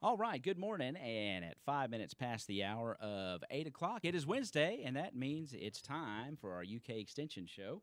All right, good morning. And at 5 minutes past the hour of 8 o'clock, it is Wednesday, and that means it's time for our UK Extension Show.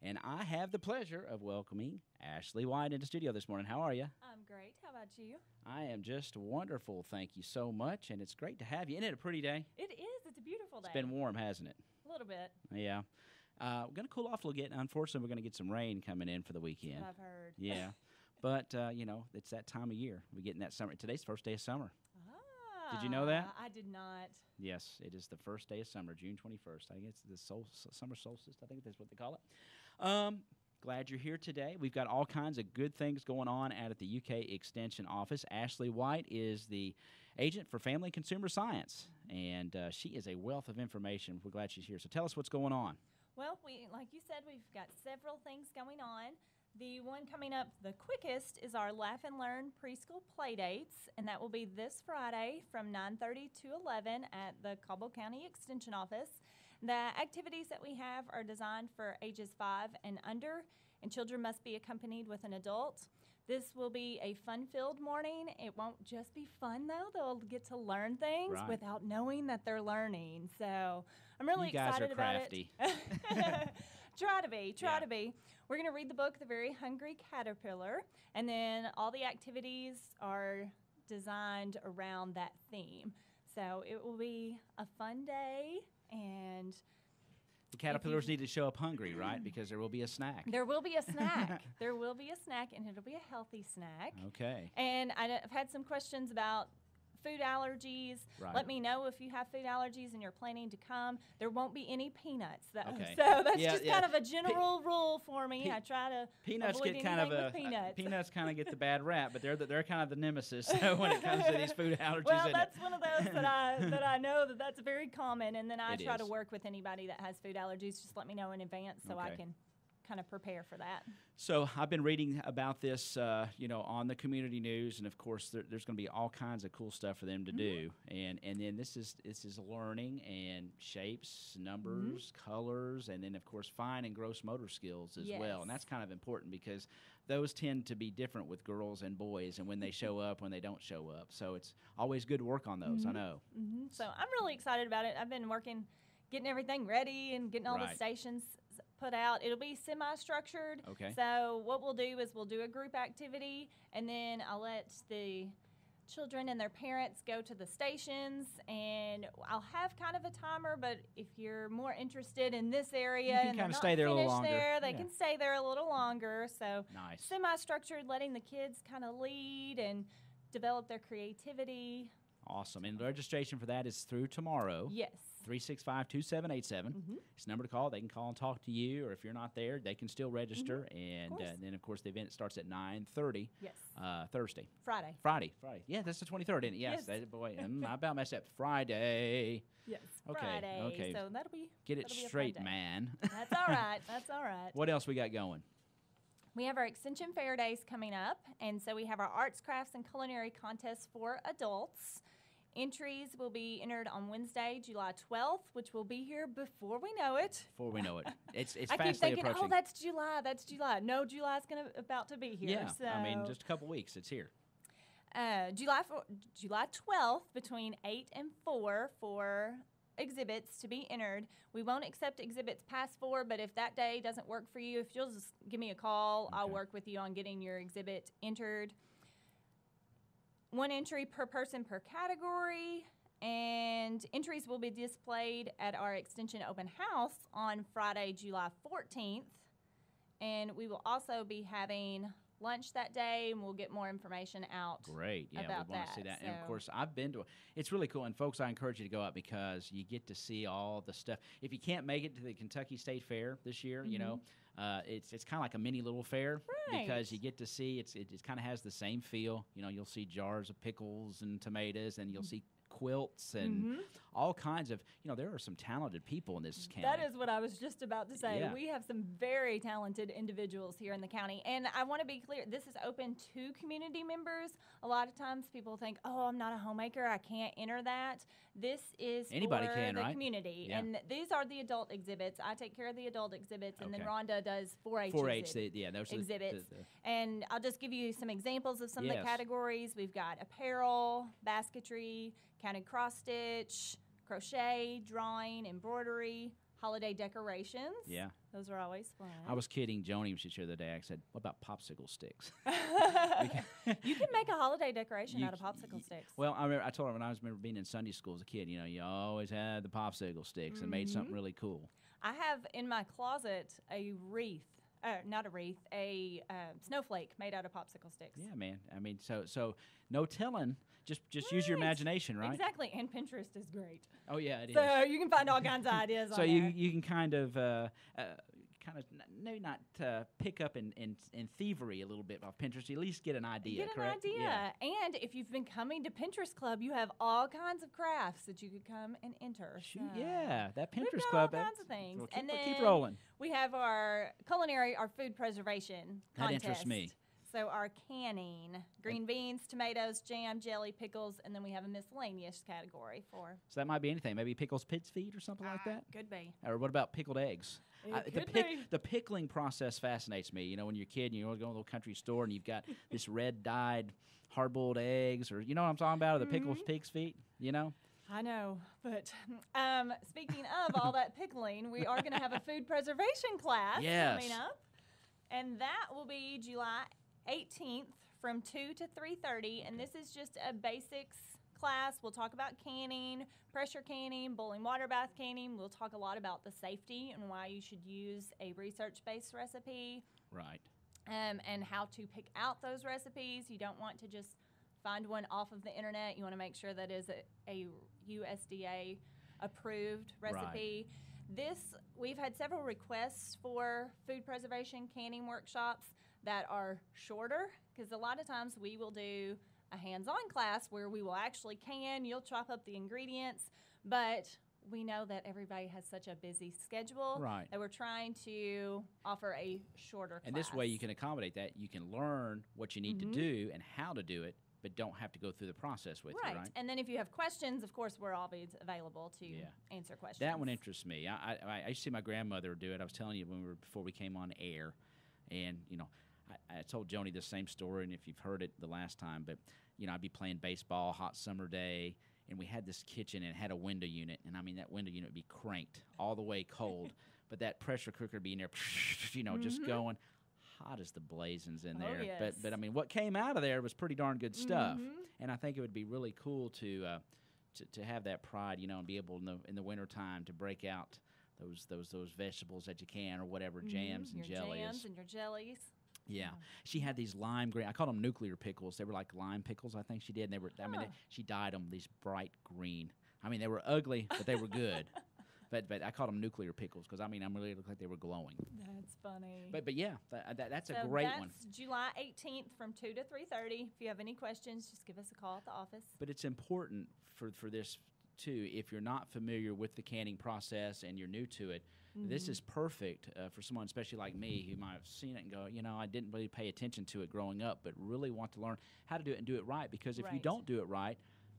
And I have the pleasure of welcoming Ashley White into studio this morning. How are you? I'm great. How about you? I am just wonderful. Thank you so much. And it's great to have you. Isn't it a pretty day? It is. It's a beautiful day. It's been warm, hasn't it? A little bit. Yeah. We're going to cool off a little bit. Unfortunately, we're going to get some rain coming in for the weekend. I've heard. Yeah. But, it's that time of year. We're getting that summer. Today's the first day of summer. Did you know that? I did not. Yes, it is the first day of summer, June 21st. I think it's the summer solstice. I think that's what they call it. Glad you're here today. We've got all kinds of good things going on out at the UK Extension office. Ashley White is the agent for Family and Consumer Science, and she is a wealth of information. We're glad she's here. So tell us what's going on. Well, like you said, we've got several things going on. The one coming up the quickest is our Laugh and Learn preschool playdates, and that will be this Friday from 9:30 to 11 at the Caldwell County Extension office. The activities that we have are designed for ages 5 and under, and children must be accompanied with an adult. This will be a fun-filled morning. It won't just be fun, though. They'll get to learn things without knowing that they're learning. So I'm really excited about it. You guys are crafty. Try to be. We're going to read the book, The Very Hungry Caterpillar, and then all the activities are designed around that theme. So it will be a fun day, and The caterpillars need to show up hungry, right? Because there will be a snack. there will be a snack. There will be a snack, and it'll be a healthy snack. Okay. And I've had some questions about food allergies. Right. Let me know if you have food allergies and you're planning to come. There won't be any peanuts, though. Okay. So that's just kind of a general rule for me. I try to Peanuts avoid get kind of anything with peanuts. peanuts kind of get the bad rap, but they're kind of the nemesis when it comes to these food allergies. Well, isn't that's it? one of those that I know that's very common, and then I It try to is. work with anybody that has food allergies. Just let me know in advance so I Okay. can kind of prepare for that. So I've been reading about this, on the community news, and of course there's going to be all kinds of cool stuff for them to do, and then this is learning and shapes, numbers, colors, and then of course fine and gross motor skills as well, and Yes. that's kind of important because those tend to be different with girls and boys, and when they show up, when they don't show up. So it's always good to work on those. I know. So I'm really excited about it. I've been working, getting everything ready and getting all the Right. stations put out. It'll be semi-structured. Okay. So what we'll do is we'll do a group activity, and then I'll let the children and their parents go to the stations, and I'll have kind of a timer, but if you're more interested in this area can and they're kinda not stay there a little finished longer. there, they Yeah. can stay there a little longer. So Nice. semi-structured, letting the kids kind of lead and develop their creativity. Awesome. And the registration for that is through tomorrow. Yes. 365-2787. It's a number to call. They can call and talk to you, or if you're not there, they can still register. And course. then, of course, the event starts at 9:30 Yes. Thursday. Friday. Friday. Yeah, that's the 23rd, isn't it? Yes. Yes. Boy, I about messed up. Friday. Yes. Okay, Friday. okay. So that'll be Get it that'll be a fun straight, day. man. That's all right. That's all right. What else we got going? We have our Extension Fair Days coming up, and so we have our arts, crafts, and culinary contests for adults. Entries will be entered on Wednesday, July 12th, which will be here before we know it. Before we know it. It's I keep fastly thinking, approaching. oh, that's July. No, July's about to be here. Yeah, So, I mean, just a couple weeks. It's here. July 12th between 8 and 4 for exhibits to be entered. We won't accept exhibits past 4, but if that day doesn't work for you, if you'll just give me a call, I'll Okay. work with you on getting your exhibit entered. One entry per person per category, and entries will be displayed at our Extension Open House on Friday, July 14th. And we will also be having lunch that day, and we'll get more information out. Great. Yeah, about we want to see that, that. And of so- course, I've been to it's really cool. And folks, I encourage you to go out because you get to see all the stuff. If you can't make it to the Kentucky State Fair this year, it's kind of like a mini little fair because Right. you get to see it kind of has the same feel. You'll see jars of pickles and tomatoes, and you'll see quilts and all kinds of, there are some talented people in this county. That is what I was just about to say. Yeah. We have some very talented individuals here in the county. And I want to be clear, this is open to community members. A lot of times people think, oh, I'm not a homemaker, I can't enter that. This is Anybody for can, the right? community. Yeah. And these are the adult exhibits. I take care of the adult exhibits, and then Okay. Rhonda does 4-H 4-H, those are exhibits. And I'll just give you some examples of some of Yes. the categories. We've got apparel, basketry, counted cross stitch, crochet, drawing, embroidery, holiday decorations. Yeah. Those are always fun. I was kidding Joni when she shared the other day. I said, what about popsicle sticks? You can make a holiday decoration out of popsicle sticks. Well, I told her when I remember being in Sunday school as a kid, you always had the popsicle sticks and made something really cool. I have in my closet a wreath. Not a wreath, a snowflake made out of popsicle sticks. Yeah, man. I mean, so no telling. Just use your Right. imagination, right? Exactly, and Pinterest is great. Oh yeah, it is. So you can find all kinds of ideas So on you there. you can kind of maybe not pick up in thievery a little bit off Pinterest. At least get an idea. Get correct? an idea. Yeah. And if you've been coming to Pinterest Club, you have all kinds of crafts that you could come and enter. Shoot, So yeah, that we've Pinterest got club. all kinds of things. We'll And keep then rolling. we have our culinary, our food preservation That contest. interests me. So our canning, green beans, tomatoes, jam, jelly, pickles, and then we have a miscellaneous category for. So that might be anything. Maybe pickles pig's feet or something like that. Could be. Or what about pickled eggs? It could be. The pickling process fascinates me. When you're a kid and you go to a little country store and you've got this red dyed hard-boiled eggs, or you know what I'm talking about, or the pickled pig's feet. I know, but speaking of all that pickling, we are going to have a food preservation class Yes. coming up, and that will be July 18th from 2 to 3:30, and this is just a basics class. We'll talk about canning, pressure canning, boiling water bath canning. We'll talk a lot about the safety and why you should use a research-based recipe, Right. and how to pick out those recipes. You don't want to just find one off of the internet. You want to make sure that is a USDA approved recipe. We've had several requests for food preservation canning workshops that are shorter, because a lot of times we will do a hands-on class where we will actually can, you'll chop up the ingredients, but we know that everybody has such a busy schedule Right. that we're trying to offer a shorter class. And this way you can accommodate that. You can learn what you need to do and how to do it, but don't have to go through the process with you, right? And then if you have questions, of course, we're always available to Yeah. answer questions. That one interests me. I used to see my grandmother do it. I was telling you before we came on air, and I told Joni the same story, and if you've heard it the last time, but I'd be playing baseball, hot summer day, and we had this kitchen and it had a window unit, and I mean that window unit would be cranked all the way cold, but that pressure cooker would be in there, just going hot as the blazins in there. yes. But I mean, what came out of there was pretty darn good stuff, and I think it would be really cool to have that pride, and be able in the wintertime to break out those vegetables that you can, or whatever, jams and your jellies. jams and your jellies. Yeah, she had these lime green. I called them nuclear pickles. They were like lime pickles, I think she did. And they were. I mean, she dyed them these bright green. I mean, they were ugly, but they were good. But I called them nuclear pickles because I really looked like they were glowing. That's funny. But yeah, that's a So great that's one. July 18th from 2 to 3:30. If you have any questions, just give us a call at the office. But it's important for this too. If you're not familiar with the canning process and you're new to it, this is perfect for someone, especially like me, who might have seen it and go, I didn't really pay attention to it growing up, but really want to learn how to do it and do it right. Because if you Right. don't do it right,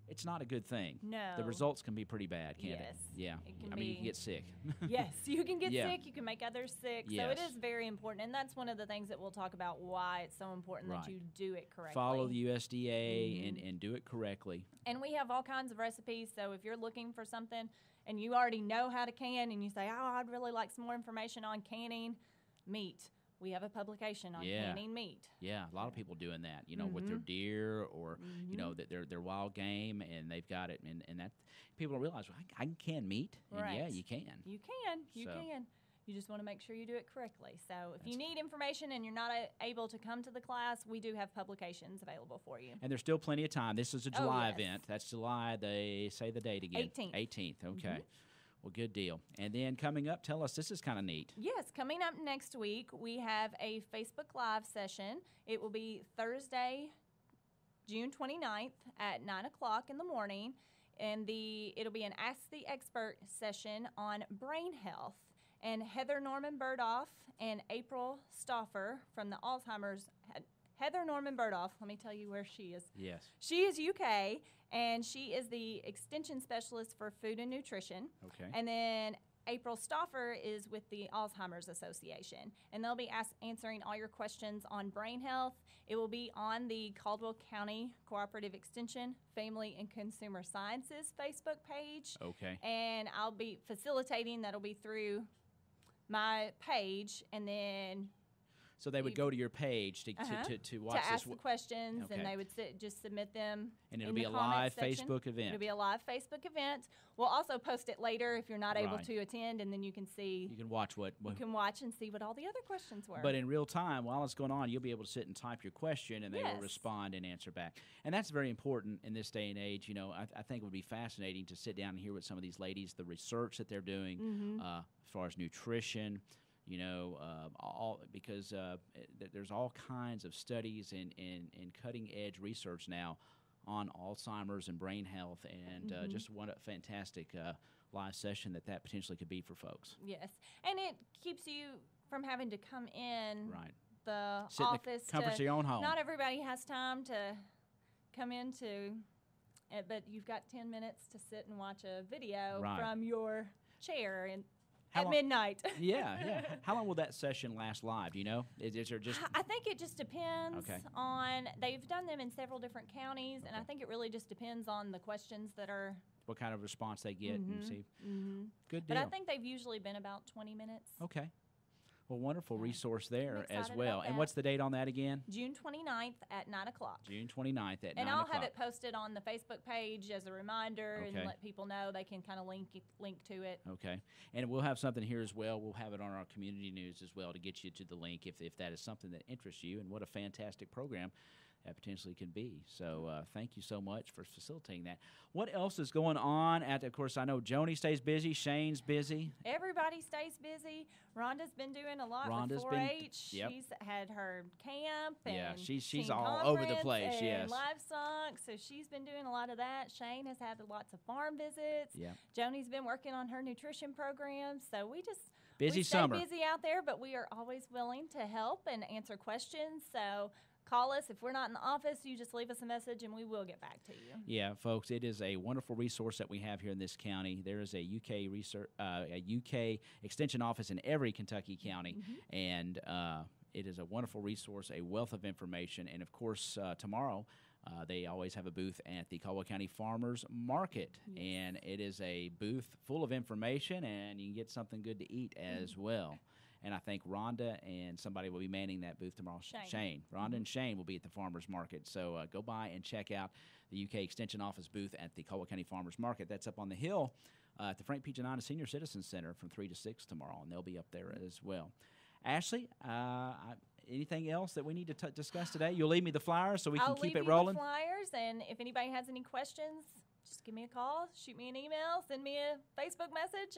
it's not a good thing. No. The results can be pretty bad, can't Yes, it? Yeah. it can I mean, you be. can get sick. Yes, you can get Yeah. sick. You can make others sick. So Yes. it is very important, and that's one of the things that we'll talk about. Why it's so important Right. that you do it correctly. Follow the USDA and do it correctly. And we have all kinds of recipes. So if you're looking for something and you already know how to can, and you say, "Oh, I'd really like some more information on canning meat," we have a publication on Yeah. canning meat. Yeah, a lot of people doing that, with their deer or that their wild game, and they've got it, and that people don't realize, well, I can can meat, and yeah, Right. you can. You can. You So- can. You just want to make sure you do it correctly. So if you need information and you're not able to come to the class, we do have publications available for you. And there's still plenty of time. This is a July yes. event. That's July. They say the date again. 18th. 18th. Okay. Well, good deal. And then coming up, tell us, this is kind of neat. Yes, coming up next week, we have a Facebook Live session. It will be Thursday, June 29th at 9 o'clock in the morning. and it'll be an Ask the Expert session on brain health. And Heather Norman Burdoff and April Stauffer from the Alzheimer's. Heather Norman Burdoff, let me tell you where she is. Yes. She is UK, and she is the extension specialist for food and nutrition. Okay. And then April Stauffer is with the Alzheimer's Association, and they'll be answering all your questions on brain health. It will be on the Caldwell County Cooperative Extension Family and Consumer Sciences Facebook page. Okay. And I'll be facilitating. That'll be through my page, and then So they would go to your page to watch to ask this. the questions, Okay. and they would just submit them. And it'll in be the a comment live section. Facebook event. It'll be a live Facebook event. We'll also post it later if you're not able Right. to attend, and then you can see. You can watch what. You can watch and see what all the other questions were. But in real time, while it's going on, you'll be able to sit and type your question, and they will Yes. respond and answer back. And that's very important in this day and age. You know, I think it would be fascinating to sit down and hear what some of these ladies, the research that they're doing, Mm-hmm. As far as nutrition. You know, because there's all kinds of studies and cutting edge research now on Alzheimer's and brain health, and Mm-hmm. just what a fantastic live session that potentially could be for folks. Yes, and it keeps you from having to come in Right. the Sit in the office. comfort of your own home. Not everybody has time to come into, but you've got 10 minutes to sit and watch a video Right. from your chair How at long- midnight. Yeah. How long will that session last live? Do you know? Is there just I think it just depends Okay. on, they've done them in several different counties, and I Okay. think it really just depends on the questions that are. what kind of response they get and see? Good deal. But I think they've usually been about 20 minutes. Okay. Well, wonderful Yeah. resource there as excited well. about And that. what's the date on that again? June 29th at 9 o'clock. June 29th at 9 And I'll o'clock. have it posted on the Facebook page as a reminder Okay. and let people know they can kind of link to it. Okay. And we'll have something here as well. We'll have it on our community news as well to get you to the link if that is something that interests you. And what a fantastic program that potentially can be. So thank you so much for facilitating that. What else is going on? Of course, I know Joni stays busy. Shane's busy. Everybody stays busy. Rhonda's been doing a lot Rhonda's with been- 4-H. yep. She's had her camp and Yeah, she's teen all over the conference place, and yes. livestock. So she's been doing a lot of that. Shane has had lots of farm visits. Yeah. Joni's been working on her nutrition program. So we Busy stay summer. busy out there, but we are always willing to help and answer questions. So call us. If we're not in the office, you just leave us a message and we will get back to you. Yeah, folks, it is a wonderful resource that we have here in this county. There is a UK extension office in every Kentucky county, and it is a wonderful resource, a wealth of information. And of course, tomorrow they always have a booth at the Caldwell County Farmers Market, and it is a booth full of information, and you can get something good to eat as well. And I think Rhonda and somebody will be manning that booth tomorrow. Shane. Rhonda and Shane will be at the Farmers Market. So go by and check out the UK Extension Office booth at the Caldwell County Farmers Market. That's up on the hill at the Frank P. Janina Senior Citizen Center from 3 to 6 tomorrow, and they'll be up there as well. Ashley, anything else that we need to discuss today? You'll leave me the flyers so we can I'll keep leave it you rolling? the flyers, and if anybody has any questions, just give me a call, shoot me an email, send me a Facebook message.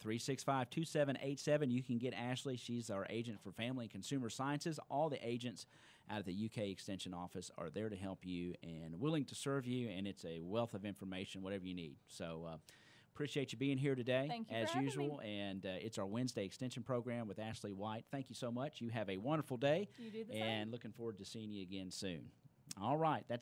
365-2787. You can get Ashley. She's our agent for Family and Consumer Sciences. All the agents out of the UK Extension Office are there to help you and willing to serve you, and it's a wealth of information, whatever you need. So appreciate you being here today, Thank you as for having usual. And it's our Wednesday Extension program with Ashley White. Thank you so much. You have a wonderful day. You do the same. And looking forward to seeing you again soon. All right. That's